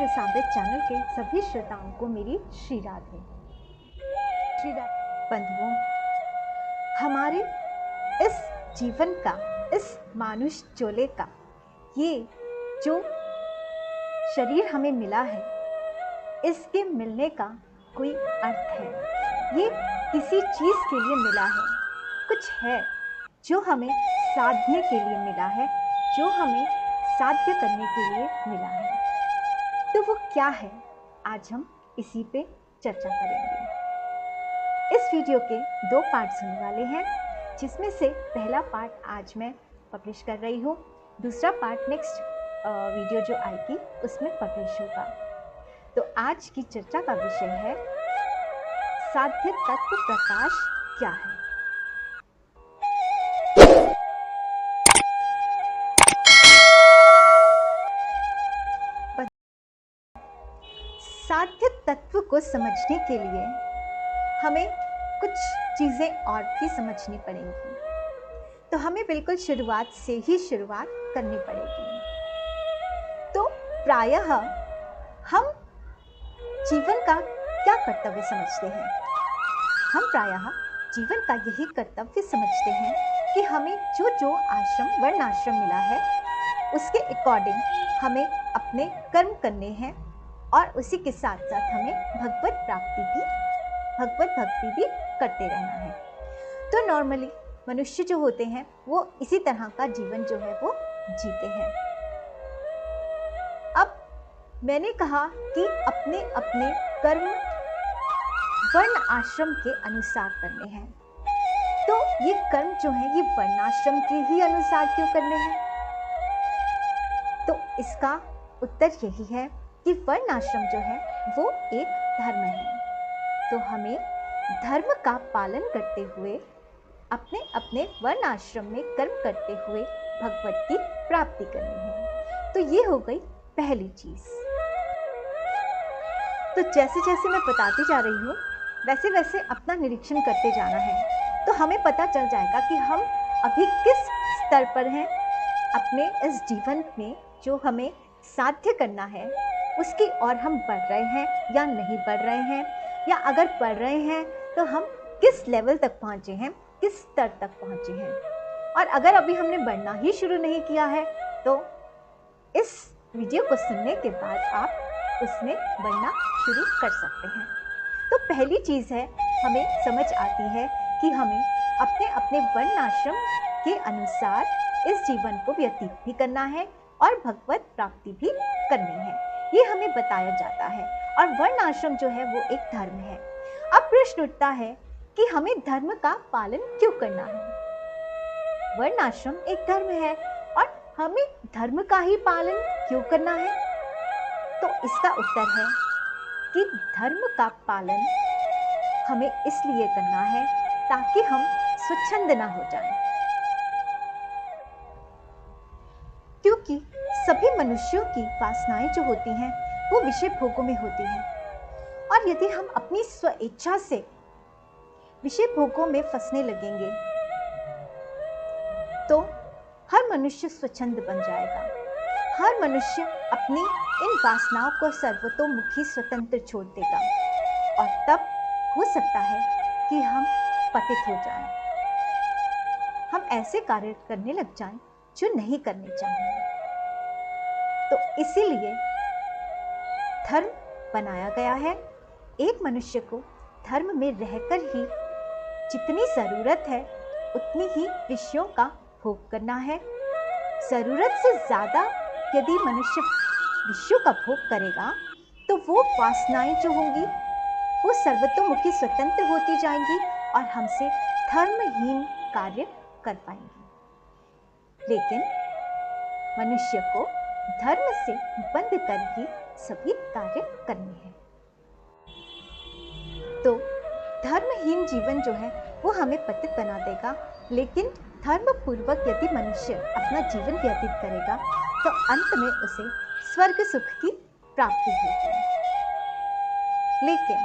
Samaveda channel के सभी श्रोताओं को मेरी श्री राधे। श्री राधे बंधुओं, हमारे इस जीवन का, इस मानुष चोले का ये जो शरीर हमें मिला है, इसके मिलने का कोई अर्थ है। ये किसी चीज़ के लिए मिला है, कुछ है जो हमें साधने के लिए मिला है, जो हमें साध्य करने के लिए मिला है। तो वो क्या है, आज हम इसी पे चर्चा करेंगे। इस वीडियो के 2 पार्ट्स होने वाले हैं, जिसमें से पहला पार्ट आज मैं पब्लिश कर रही हूँ, दूसरा पार्ट नेक्स्ट वीडियो जो आएगी उसमें पब्लिश होगा। तो आज की चर्चा का विषय है साध्य तत्व प्रकाश क्या है। साध्य तत्व को समझने के लिए हमें कुछ चीज़ें और भी समझनी पड़ेंगी। तो हमें बिल्कुल शुरुआत से ही शुरुआत करनी पड़ेगी। तो प्रायः हम जीवन का क्या कर्तव्य समझते हैं? हम प्रायः जीवन का यही कर्तव्य समझते हैं कि हमें जो जो आश्रम, वर्ण आश्रम मिला है, उसके अकॉर्डिंग हमें अपने कर्म करने हैं और उसी के साथ साथ हमें भगवत भक्ति भी करते रहना है। तो नॉर्मली मनुष्य जो होते हैं वो इसी तरह का जीवन जो है वो जीते हैं। अब मैंने कहा कि अपने अपने कर्म वर्ण आश्रम के अनुसार करने हैं। तो ये कर्म जो है ये वर्णाश्रम के ही अनुसार क्यों करने हैं? तो इसका उत्तर यही है कि वर्णाश्रम जो है वो एक धर्म है। तो हमें धर्म का पालन करते हुए अपने अपने वर्णाश्रम में कर्म करते हुए भगवत की प्राप्ति करनी है। तो ये हो गई पहली चीज। तो जैसे जैसे मैं बताती जा रही हूँ वैसे वैसे अपना निरीक्षण करते जाना है। तो हमें पता चल जाएगा कि हम अभी किस स्तर पर हैं अपने इस जीवन में, जो हमें साध्य करना है उसकी ओर हम बढ़ रहे हैं या नहीं बढ़ रहे हैं, या अगर बढ़ रहे हैं तो हम किस लेवल तक पहुँचे हैं, किस स्तर तक पहुँचे हैं। और अगर अभी हमने बढ़ना ही शुरू नहीं किया है तो इस वीडियो को सुनने के बाद आप उसमें बढ़ना शुरू कर सकते हैं। तो पहली चीज़ है, हमें समझ आती है कि हमें अपने अपने वर्ण आश्रम के अनुसार इस जीवन को व्यतीत भी करना है और भगवत प्राप्ति भी करनी है, ये हमें बताया जाता है। और वर्ण आश्रम जो है वो एक धर्म है। अब प्रश्न उठता है कि हमें धर्म का पालन क्यों करना है? वर्ण आश्रम एक धर्म है और हमें धर्म का ही पालन क्यों करना है? तो इसका उत्तर है कि धर्म का पालन हमें इसलिए करना है ताकि हम स्वच्छंद ना हो जाएं। क्योंकि सभी मनुष्यों की वासनाएं जो होती हैं वो विषय भोगों में होती हैं, और यदि हम अपनी स्व इच्छा से विषय भोगों में फंसने लगेंगे तो हर मनुष्य स्वच्छंद बन जाएगा। हर मनुष्य अपनी इन वासनाओं को सर्वतोमुखी स्वतंत्र छोड़ देगा, और तब हो सकता है कि हम पतित हो जाएं, हम ऐसे कार्य करने लग जाएं जो नहीं करने चाहिए। तो इसीलिए धर्म बनाया गया है। एक मनुष्य को धर्म में रहकर ही जितनी ज़रूरत है उतनी ही विषयों का भोग करना है। ज़रूरत से ज़्यादा यदि मनुष्य विषयों का भोग करेगा तो वो वासनाएं जो होंगी वो सर्वतोमुखी स्वतंत्र होती जाएंगी और हमसे धर्महीन कार्य कर पाएंगी। लेकिन मनुष्य को धर्म से बंध कर ही सभी कार्य करने हैं। तो धर्महीन जीवन जो है वो हमें पतित बना देगा, लेकिन धर्म पूर्वक यदि मनुष्य अपना जीवन व्यतीत करेगा तो अंत में उसे स्वर्ग सुख की प्राप्ति होगी। लेकिन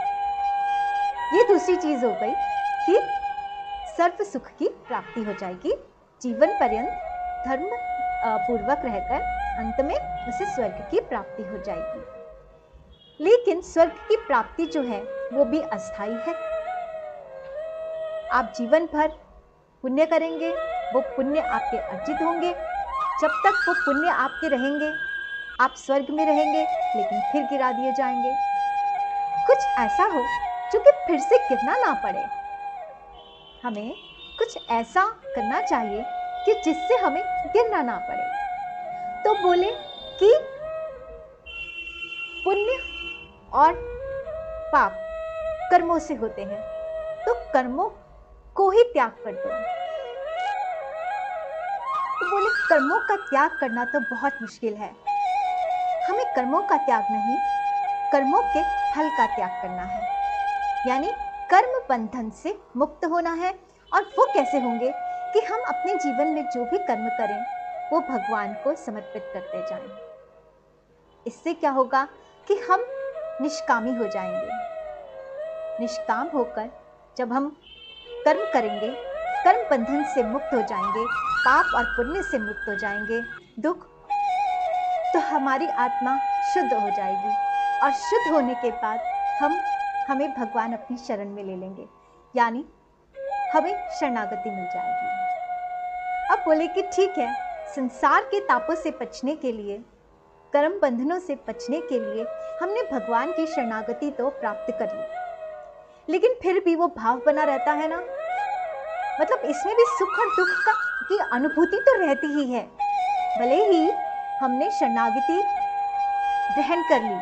ये दूसरी चीज हो गई कि सर्व सुख की प्राप्ति हो जाएगी, जीवन पर्यंत धर्म पूर्वक रहकर अंत में उसे स्वर्ग की प्राप्ति हो जाएगी। लेकिन स्वर्ग की प्राप्ति जो है वो भी अस्थाई है। आप जीवन भर पुण्य करेंगे, वो पुण्य आपके अर्जित होंगे। जब तक वो पुण्य आपके रहेंगे आप स्वर्ग में रहेंगे, लेकिन फिर गिरा दिए जाएंगे। कुछ ऐसा हो जो कि फिर से गिरना ना पड़े। हमें कुछ ऐसा करना चाहिए कि जिससे हमें गिरना ना पड़े। तो बोले कि पुण्य और पाप कर्मों से होते हैं, तो कर्मों को ही त्याग कर दो। तो बोले कर्मों का त्याग करना तो बहुत मुश्किल है। हमें कर्मों का त्याग नहीं, कर्मों के फल का त्याग करना है, यानी कर्म बंधन से मुक्त होना है। और वो कैसे होंगे कि हम अपने जीवन में जो भी कर्म करें वो भगवान को समर्पित करते जाएं। इससे क्या होगा कि हम निष्कामी हो जाएंगे। निष्काम होकर जब हम कर्म करेंगे, कर्म बंधन से मुक्त हो जाएंगे, पाप और पुण्य से मुक्त हो जाएंगे, दुख, तो हमारी आत्मा शुद्ध हो जाएगी। और शुद्ध होने के बाद हमें भगवान अपनी शरण में ले लेंगे, यानी हमें शरणागति मिल जाएगी। अब बोले कि ठीक है, संसार के तापों से बचने के लिए, कर्म बंधनों से बचने के लिए हमने भगवान की शरणागति तो प्राप्त कर ली, लेकिन फिर भी वो भाव बना रहता है ना। मतलब इसमें भी सुख और दुख की अनुभूति तो रहती ही है। भले ही हमने शरणागति ग्रहण कर ली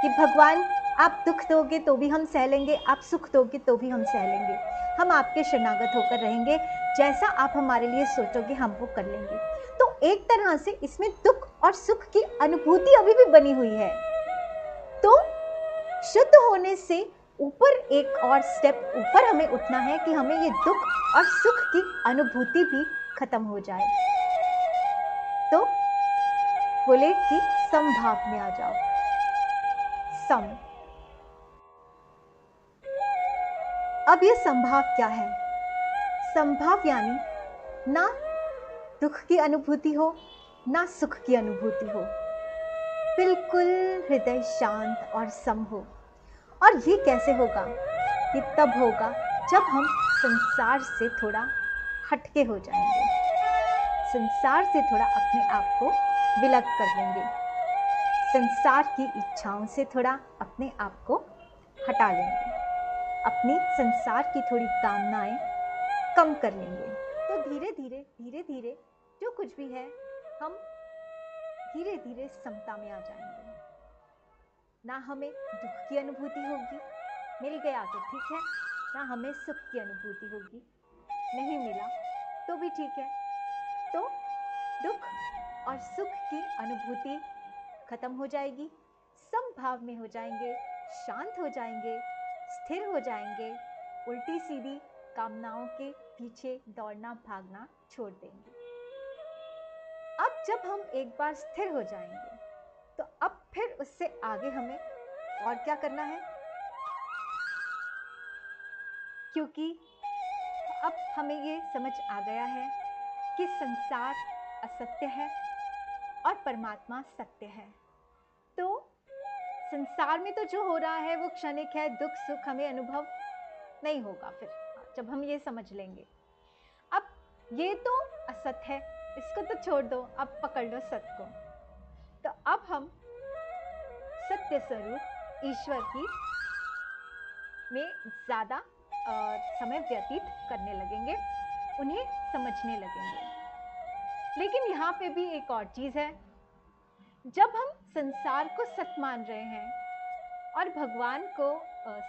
कि भगवान आप दुख दोगे तो भी हम सह लेंगे, आप सुख दोगे तो भी हम सह लेंगे, हम आपके शरणागत होकर रहेंगे, जैसा आप हमारे लिए सोचोगे हम वो कर लेंगे। तो एक तरह से इसमें दुख और सुख की अनुभूति अभी भी बनी हुई है। तो शुद्ध होने से ऊपर एक और स्टेप ऊपर हमें उठना है कि हमें ये दुख और सुख की अनुभूति भी खत्म हो जाए। तो बोले कि समभाव में आ जाओ। सम, अब ये संभाव क्या है? संभाव यानी ना दुख की अनुभूति हो ना सुख की अनुभूति हो, बिल्कुल हृदय शांत और सम हो। और ये कैसे होगा? ये तब होगा जब हम संसार से थोड़ा हटके हो जाएंगे, संसार से थोड़ा अपने आप को विलग कर लेंगे, संसार की इच्छाओं से थोड़ा अपने आप को हटा लेंगे, अपनी संसार की थोड़ी कामनाएं कम कर लेंगे। तो धीरे धीरे धीरे धीरे जो कुछ भी है हम धीरे धीरे समता में आ जाएंगे। ना हमें दुख की अनुभूति होगी, मिल गया तो ठीक है, ना हमें सुख की अनुभूति होगी, नहीं मिला तो भी ठीक है। तो दुख और सुख की अनुभूति खत्म हो जाएगी, समभाव में हो जाएंगे, शांत हो जाएंगे, स्थिर हो जाएंगे, उल्टी सीधी कामनाओं के पीछे दौड़ना भागना छोड़ देंगे। अब जब हम एक बार स्थिर हो जाएंगे तो अब फिर उससे आगे हमें और क्या करना है, क्योंकि अब हमें ये समझ आ गया है कि संसार असत्य है और परमात्मा सत्य है। तो संसार में तो जो हो रहा है वो क्षणिक है, दुख सुख हमें अनुभव नहीं होगा फिर जब हम ये समझ लेंगे। अब ये तो असत है, इसको तो छोड़ दो, अब पकड़ लो सत्य को। तो अब हम सत्य स्वरूप ईश्वर की में ज़्यादा समय व्यतीत करने लगेंगे, उन्हें समझने लगेंगे। लेकिन यहाँ पे भी एक और चीज़ है, जब हम संसार को सत्य मान रहे हैं और भगवान को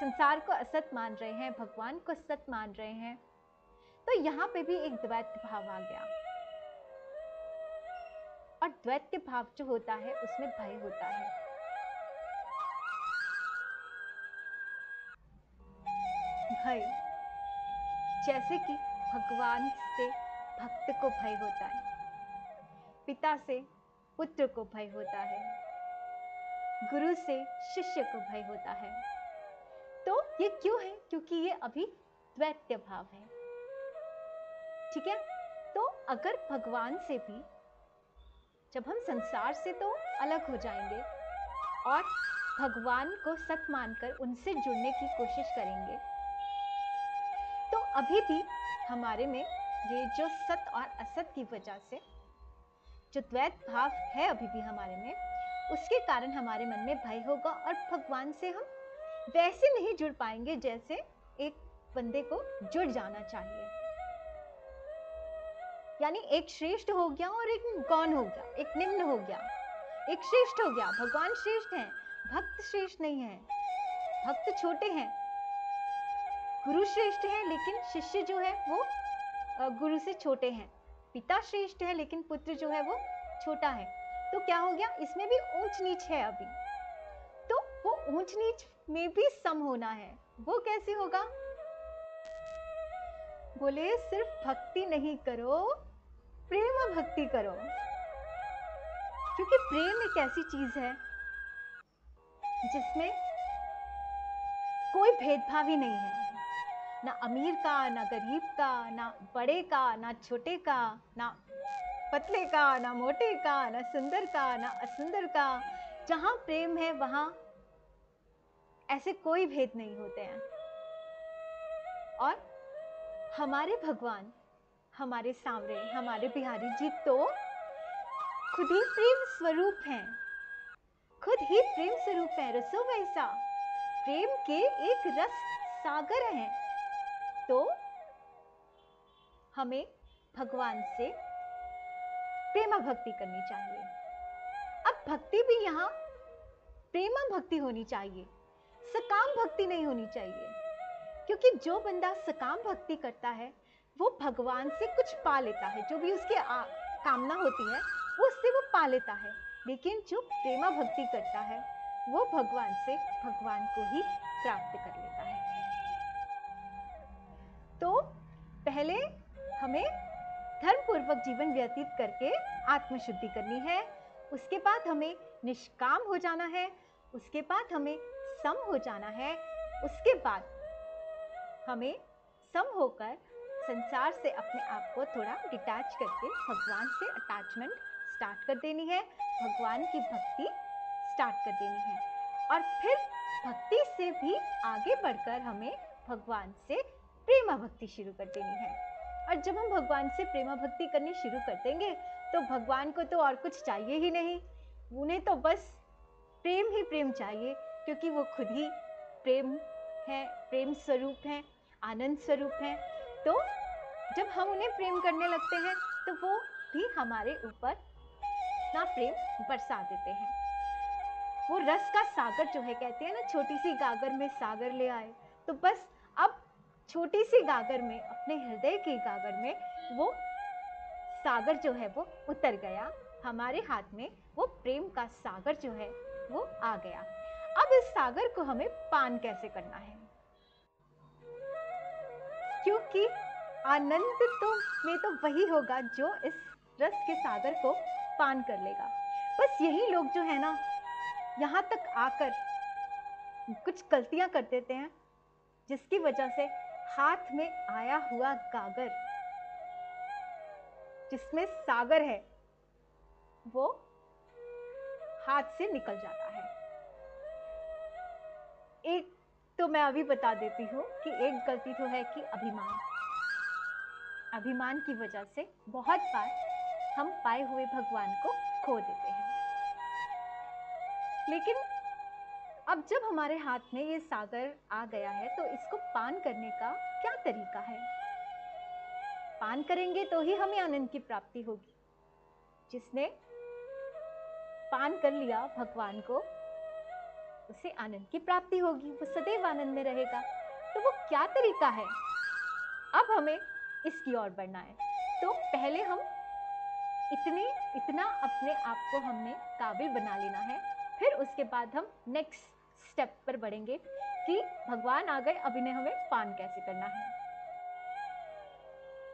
संसार को असत मान रहे हैं, भगवान को सत्य मान रहे हैं, तो यहाँ पे भी एक द्वैत भाव आ गया। और द्वैत भाव जो होता है उसमें भय होता है। भय, जैसे कि भगवान से भक्त को भय होता है, पिता से पुत्र को भय होता है, गुरु से शिष्य को भय होता है। तो ये क्यों है? क्योंकि ये अभी द्वैत भाव है। ठीक है, तो अगर भगवान से भी जब हम संसार से तो अलग हो जाएंगे और भगवान को सत मानकर उनसे जुड़ने की कोशिश करेंगे, तो अभी भी हमारे में ये जो सत और असत की वजह से जो द्वैत भाव है अभी भी हमारे में, उसके कारण हमारे मन में भय होगा और भगवान से हम वैसे नहीं जुड़ पाएंगे जैसे एक बंदे को जुड़ जाना चाहिए। यानी एक श्रेष्ठ हो गया और एक गौण हो गया, एक निम्न हो गया, एक श्रेष्ठ हो गया। भगवान श्रेष्ठ हैं, भक्त श्रेष्ठ नहीं है। भक्त छोटे हैं, गुरु श्रेष्ठ है, लेकिन शिष्य जो है वो गुरु से छोटे हैं। पिता श्रेष्ठ है, लेकिन पुत्र जो है वो छोटा है। तो क्या हो गया, इसमें भी ऊंच नीच है अभी। तो वो ऊंच नीच में भी सम होना है। वो कैसे होगा? बोले सिर्फ भक्ति नहीं करो, प्रेम भक्ति करो। क्योंकि प्रेम एक ऐसी चीज है जिसमें कोई भेदभाव ही नहीं है, ना अमीर का, ना गरीब का, ना बड़े का, ना छोटे का, ना पतले का, ना मोटे का, ना सुंदर का, ना असुंदर का। जहां प्रेम है वहां ऐसे कोई भेद नहीं होते हैं। और हमारे भगवान, हमारे सांवरे, हमारे बिहारी जी तो खुद ही प्रेम स्वरूप हैं, खुद ही प्रेम स्वरूप है। रसो वैसा, प्रेम के एक रस सागर हैं। तो हमें भगवान से प्रेमा भक्ति करनी चाहिए। अब भक्ति भी यहाँ प्रेमा भक्ति होनी चाहिए, सकाम भक्ति नहीं होनी चाहिए। क्योंकि जो बंदा सकाम भक्ति करता है वो भगवान से कुछ पा लेता है, जो भी उसकी कामना होती है वो उससे वो पा लेता है। लेकिन जो प्रेमा भक्ति करता है वो भगवान से भगवान को ही प्राप्त कर लेता है। तो पहले हमें धर्म पूर्वक जीवन व्यतीत करके आत्मशुद्धि करनी है। उसके बाद हमें निष्काम हो जाना है। उसके बाद हमें सम हो जाना है। उसके बाद हमें सम होकर संसार से अपने आप को थोड़ा डिटैच करके भगवान से अटैचमेंट स्टार्ट कर देनी है, भगवान की भक्ति स्टार्ट कर देनी है। और फिर भक्ति से भी आगे बढ़कर हमें भगवान से प्रेमा भक्ति शुरू कर देनी है। और जब हम भगवान से प्रेमा भक्ति करनी शुरू कर देंगे तो भगवान को तो और कुछ चाहिए ही नहीं, उन्हें तो बस प्रेम ही प्रेम चाहिए। क्योंकि वो खुद ही प्रेम है, प्रेम स्वरूप है, आनंद स्वरूप है। तो जब हम उन्हें प्रेम करने लगते हैं तो वो भी हमारे ऊपर ना प्रेम बरसा देते हैं। वो रस का सागर जो है, कहते हैं ना छोटी सी गागर में सागर ले आए, तो बस अब छोटी सी गागर में, अपने हृदय की गागर में वो सागर जो है वो उतर गया। हमारे हाथ में वो प्रेम का सागर जो है वो आ गया। अब इस सागर को हमें पान कैसे करना है? क्योंकि आनंद में तो वही होगा जो इस रस के सागर को पान कर लेगा। बस यही लोग जो है ना, यहाँ तक आकर कुछ गलतियां कर देते हैं, जिसकी वजह से हाथ में आया हुआ गागर जिसमें सागर है वो हाथ से निकल जाता है। एक तो मैं अभी बता देती हूँ कि एक गलती तो है कि अभिमान की वजह से बहुत बार हम पाए हुए भगवान को खो देते हैं। लेकिन अब जब हमारे हाथ में ये सागर आ गया है तो इसको पान करने का क्या तरीका है? पान करेंगे तो ही हमें आनंद की प्राप्ति होगी। जिसने पान कर लिया भगवान को, उसे आनंद की प्राप्ति होगी, वो सदैव आनंद में रहेगा। तो वो क्या तरीका है? अब हमें इसकी ओर बढ़ना है। तो पहले हम इतना अपने आप को हमने काबिल बना लेना है, फिर उसके बाद हम नेक्स्ट स्टेप पर बढ़ेंगे कि भगवान आ गए, अब इन्हें हमें पान कैसे करना है।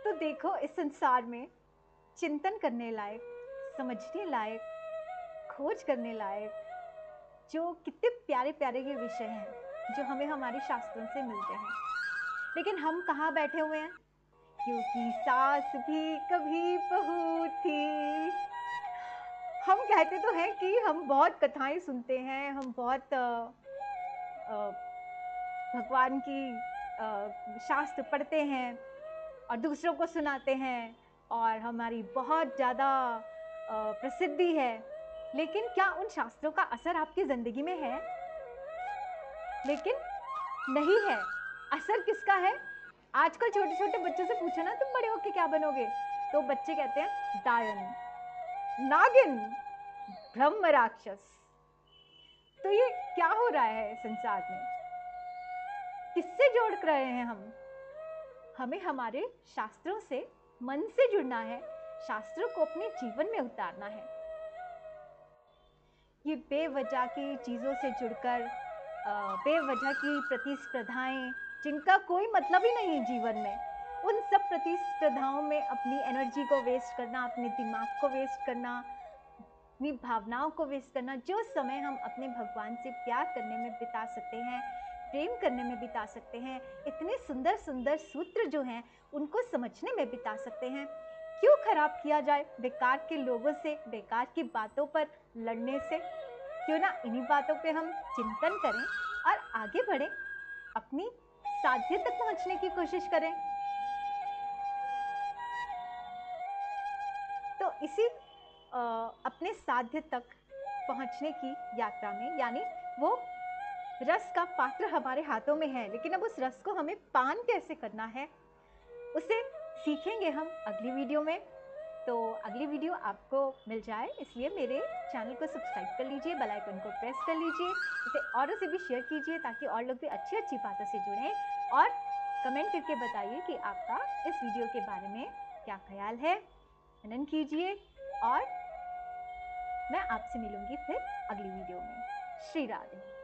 तो देखो, इस संसार में चिंतन करने लायक, समझने लायक, खोज करने लायक जो कितने प्यारे प्यारे ये विषय हैं जो हमें हमारे शास्त्रों से मिलते हैं। लेकिन हम कहाँ बैठे हुए हैं? क्योंकि सास भी कभी बहू थी, हम क्या कहते तो हैं कि हम बहुत कथाएं सुनते हैं, हम बहुत भगवान की शास्त्र पढ़ते हैं और दूसरों को सुनाते हैं और हमारी बहुत ज़्यादा प्रसिद्धि है, लेकिन क्या उन शास्त्रों का असर आपकी ज़िंदगी में है? लेकिन नहीं है। असर किसका है? आजकल छोटे-छोटे बच्चों से पूछो ना तुम बड़े होके क्या बनोगे? तो बच्चे कहते हैं डायन, नागिन, ब्रह्म राक्षस। तो ये क्या हो रहा है संसार में? किससे जोड़ रहे हैं हम? हमें हमारे शास्त्रों से मन से जुड़ना है, शास्त्रों को अपने जीवन में उतारना है। ये बेवजह की चीज़ों से जुड़कर बेवजह की प्रतिस्पर्धाएं जिनका कोई मतलब ही नहीं जीवन में, उन सब प्रतिस्पर्धाओं में अपनी एनर्जी को वेस्ट करना, अपने दिमाग को वेस्ट करना, अपनी भावनाओं को वेस्ट करना, जो समय हम अपने भगवान से प्यार करने में बिता सकते हैं, प्रेम करने में बिता सकते हैं, इतने सुंदर सुंदर सूत्र जो हैं उनको समझने में बिता सकते हैं, क्यों खराब किया जाए बेकार के लोगों से, बेकार की बातों पर लड़ने से? क्यों ना इन्हीं बातों पे हम चिंतन करें और आगे बढ़ें, अपनी साध्य तक पहुंचने की कोशिश करें। तो इसी अपने साध्य तक पहुंचने की यात्रा में, यानी वो रस का पात्र हमारे हाथों में है, लेकिन अब उस रस को हमें पान कैसे करना है उसे सीखेंगे हम अगली वीडियो में। तो अगली वीडियो आपको मिल जाए इसलिए मेरे चैनल को सब्सक्राइब कर लीजिए, बेल आइकन को प्रेस कर लीजिए, इसे औरों से भी शेयर कीजिए ताकि और लोग भी अच्छी अच्छी बातों से जुड़ें, और कमेंट करके बताइए कि आपका इस वीडियो के बारे में क्या ख्याल है। मनन कीजिए और मैं आपसे मिलूंगी फिर अगली वीडियो में। श्री राधे।